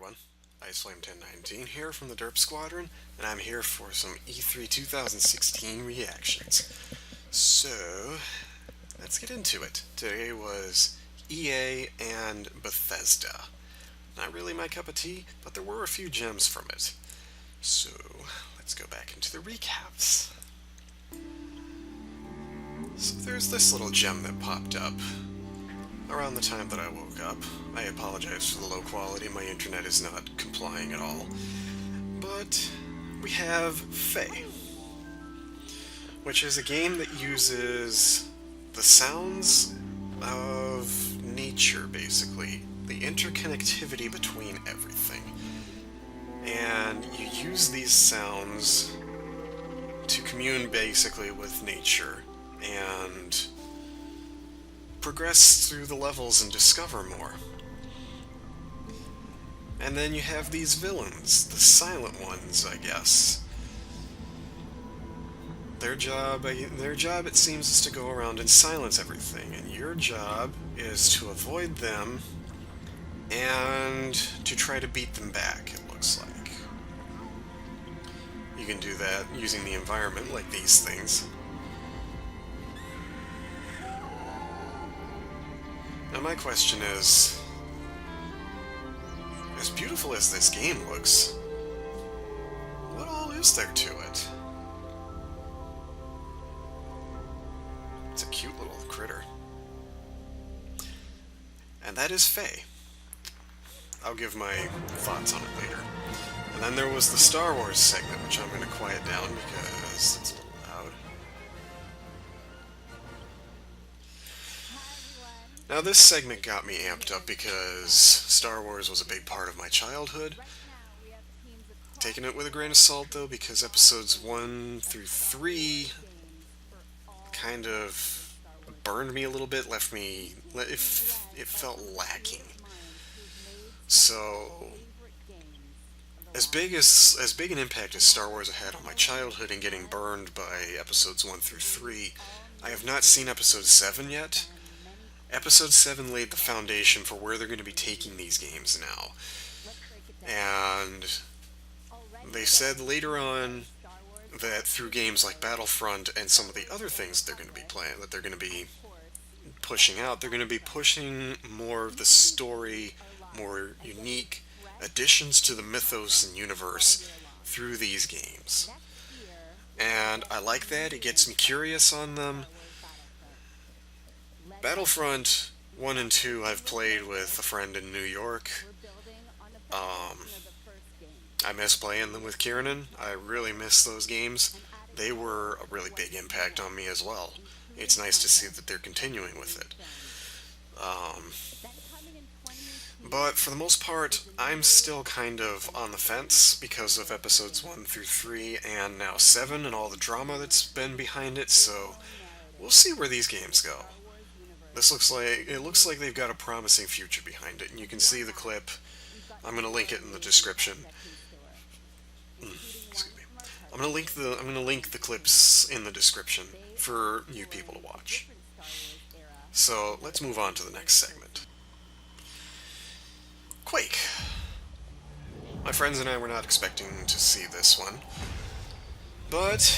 everyone. IceFlame1019 here from the Derp Squadron, and I'm here for some E3 2016 reactions. So, let's get into it. Today was EA and Bethesda. Not really my cup of tea, but there were a few gems from it. So, let's go back into the recaps. So there's this little gem that popped up around the time that I woke up. I apologize for the low quality, my internet is not complying at all. But we have Fae, which is a game that uses the sounds of nature, basically. The interconnectivity between everything. And you use these sounds to commune basically with nature and progress through the levels and discover more. And then you have these villains, the silent ones, I guess. Their job, it seems, is to go around and silence everything, and your job is to avoid them and to try to beat them back, it looks like. You can do that using the environment, like these things. Now my question is, as beautiful as this game looks, what all is there to it? It's a cute little critter. And that is Fae. I'll give my thoughts on it later. And then there was the Star Wars segment, which I'm going to quiet down because it's a little loud. Now this segment got me amped up because Star Wars was a big part of my childhood. Taking it with a grain of salt though, because episodes 1 through 3 kind of burned me a little bit, it felt lacking. So, as big an impact as Star Wars had on my childhood and getting burned by episodes 1 through 3, I have not seen episode 7 yet. Episode 7 laid the foundation for where they're going to be taking these games now. And they said later on that through games like Battlefront and some of the other things they're going to be playing, that they're going to be pushing out, they're going to be pushing more of the story, more unique additions to the mythos and universe through these games. And I like that, it gets me curious on them. Battlefront 1 and 2 I've played with a friend in New York. I miss playing them with Kieran. I really miss those games. They were a really big impact on me as well. It's nice to see that they're continuing with it. But for the most part, I'm still kind of on the fence because of episodes 1 through 3 and now 7 and all the drama that's been behind it, so we'll see where these games go. It looks like they've got a promising future behind it, and you can see the clip. I'm going to link it in the description. Excuse me. I'm going to link the clips in the description for you people to watch. So, let's move on to the next segment. Quake. My friends and I were not expecting to see this one, but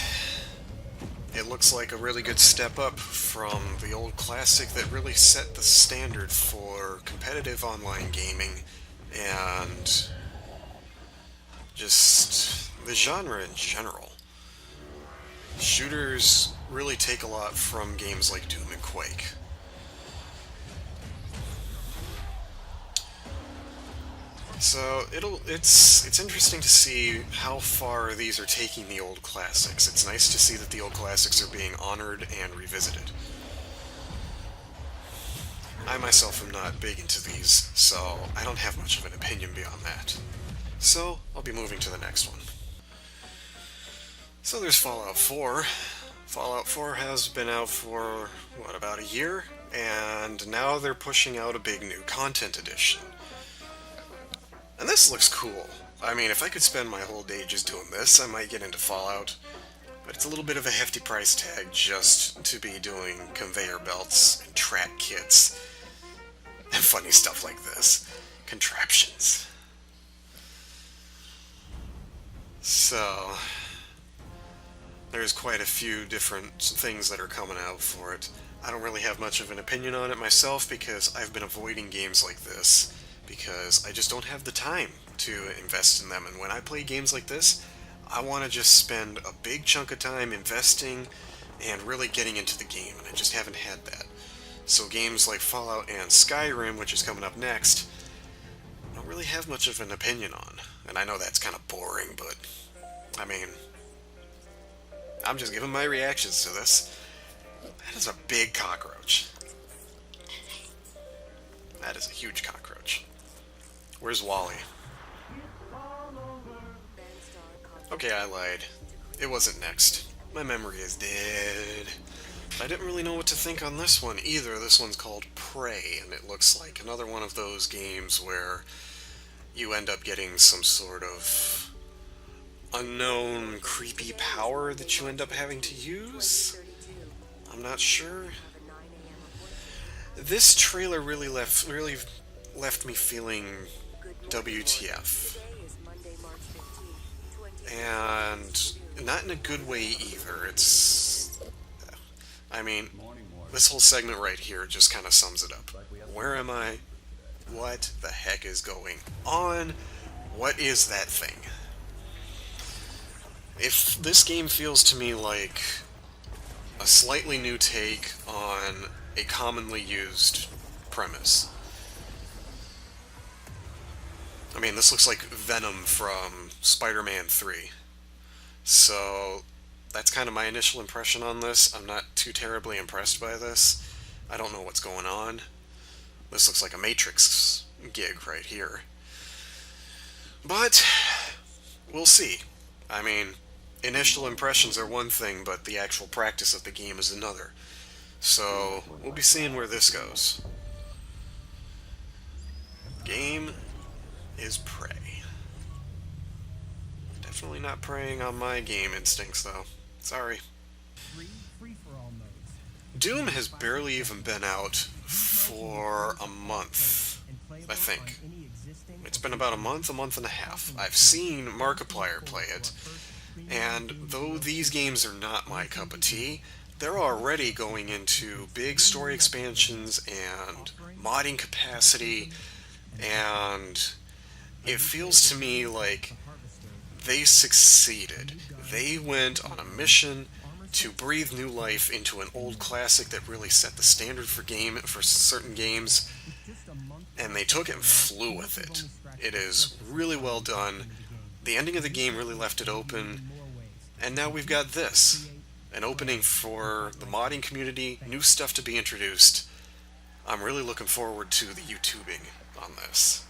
it looks like a really good step up from the old classic that really set the standard for competitive online gaming and just the genre in general. Shooters really take a lot from games like Doom and Quake. So it's interesting to see how far these are taking the old classics. It's nice to see that the old classics are being honored and revisited. I myself am not big into these, so I don't have much of an opinion beyond that. So I'll be moving to the next one. So there's Fallout 4. Fallout 4 has been out for, about a year? And now they're pushing out a big new content edition. And this looks cool. I mean, if I could spend my whole day just doing this, I might get into Fallout. But it's a little bit of a hefty price tag just to be doing conveyor belts and track kits and funny stuff like this. Contraptions. So, there's quite a few different things that are coming out for it. I don't really have much of an opinion on it myself because I've been avoiding games like this because I just don't have the time to invest in them. And when I play games like this, I want to just spend a big chunk of time investing and really getting into the game, and I just haven't had that. So games like Fallout and Skyrim, which is coming up next, I don't really have much of an opinion on. And I know that's kind of boring, but I mean, I'm just giving my reactions to this. That is a big cockroach. That is a huge cockroach. Where's Wally? Okay, I lied. It wasn't next. My memory is dead. I didn't really know what to think on this one either. This one's called Prey, and it looks like another one of those games where you end up getting some sort of unknown creepy power that you end up having to use? I'm not sure. This trailer really left me feeling WTF. And not in a good way either. I mean, this whole segment right here just kind of sums it up. Where am I? What the heck is going on? What is that thing? If this game feels to me like a slightly new take on a commonly used premise. I mean, this looks like Venom from Spider-Man 3. So, that's kind of my initial impression on this. I'm not too terribly impressed by this. I don't know what's going on. This looks like a Matrix gig right here. But, we'll see. I mean, initial impressions are one thing, but the actual practice of the game is another. So, we'll be seeing where this goes. Game is Prey. Definitely not preying on my game instincts, though. Sorry. Doom has barely even been out for a month, I think. It's been about a month and a half. I've seen Markiplier play it, and though these games are not my cup of tea, they're already going into big story expansions and modding capacity, and it feels to me like they succeeded. They went on a mission to breathe new life into an old classic that really set the standard for certain games, and they took it and flew with it. It is really well done. The ending of the game really left it open, and now we've got this. An opening for the modding community, new stuff to be introduced. I'm really looking forward to the YouTubing on this.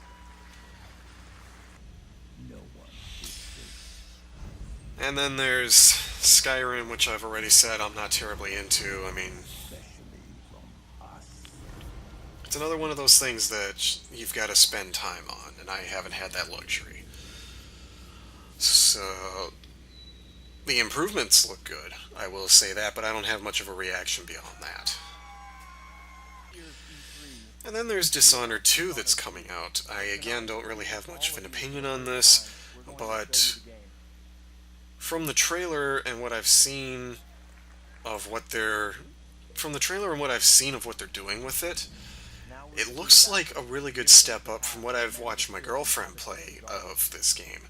And then there's Skyrim, which I've already said I'm not terribly into. I mean, it's another one of those things that you've got to spend time on, and I haven't had that luxury. So, the improvements look good, I will say that, but I don't have much of a reaction beyond that. And then there's Dishonored 2 that's coming out. I, again, don't really have much of an opinion on this, but from the trailer and what I've seen of what they're... From the trailer and what I've seen of what they're doing with it, it looks like a really good step up from what I've watched my girlfriend play of this game.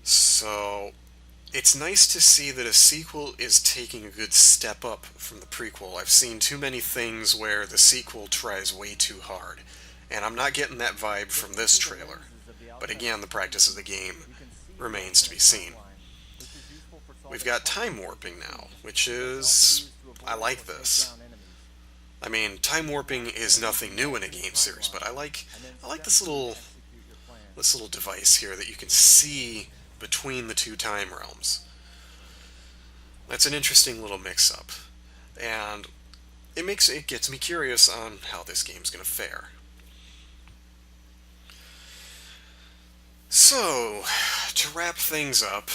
So, it's nice to see that a sequel is taking a good step up from the prequel. I've seen too many things where the sequel tries way too hard, and I'm not getting that vibe from this trailer. But again, the practice of the game remains to be seen. We've got time warping now, which is... I like this. I mean, time warping is nothing new in a game series, but I like this little device here that you can see between the two time realms. That's an interesting little mix-up, and it gets me curious on how this game's gonna fare. So, to wrap things up,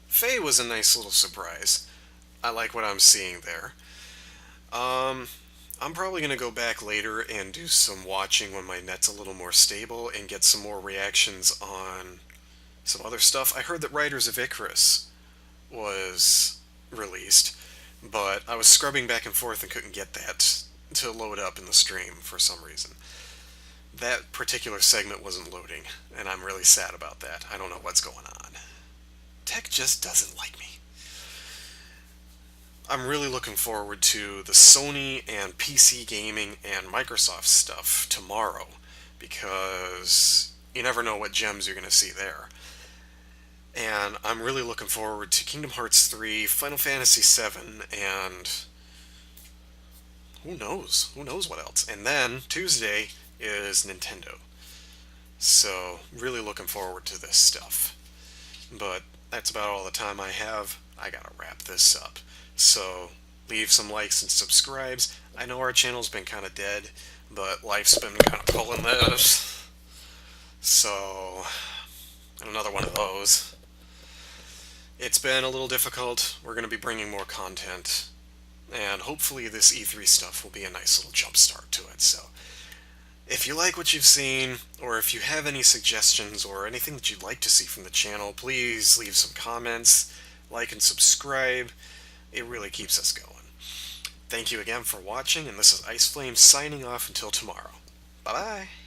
Faye was a nice little surprise. I like what I'm seeing there. I'm probably going to go back later and do some watching when my net's a little more stable and get some more reactions on some other stuff. I heard that Riders of Icarus was released, but I was scrubbing back and forth and couldn't get that to load up in the stream for some reason. That particular segment wasn't loading, and I'm really sad about that. I don't know what's going on. Tech just doesn't like me. I'm really looking forward to the Sony and PC gaming and Microsoft stuff tomorrow, because you never know what gems you're going to see there. And I'm really looking forward to Kingdom Hearts 3, Final Fantasy 7, and who knows? Who knows what else? And then Tuesday is Nintendo. So, really looking forward to this stuff. But that's about all the time I have. I gotta wrap this up. So, leave some likes and subscribes. I know our channel's been kind of dead, but life's been kind of pulling this. So, another one of those. It's been a little difficult. We're going to be bringing more content, and hopefully this E3 stuff will be a nice little jump start to it. So, if you like what you've seen, or if you have any suggestions or anything that you'd like to see from the channel, please leave some comments, like and subscribe. It really keeps us going. Thank you again for watching, and this is Ice Flame signing off until tomorrow. Bye-bye!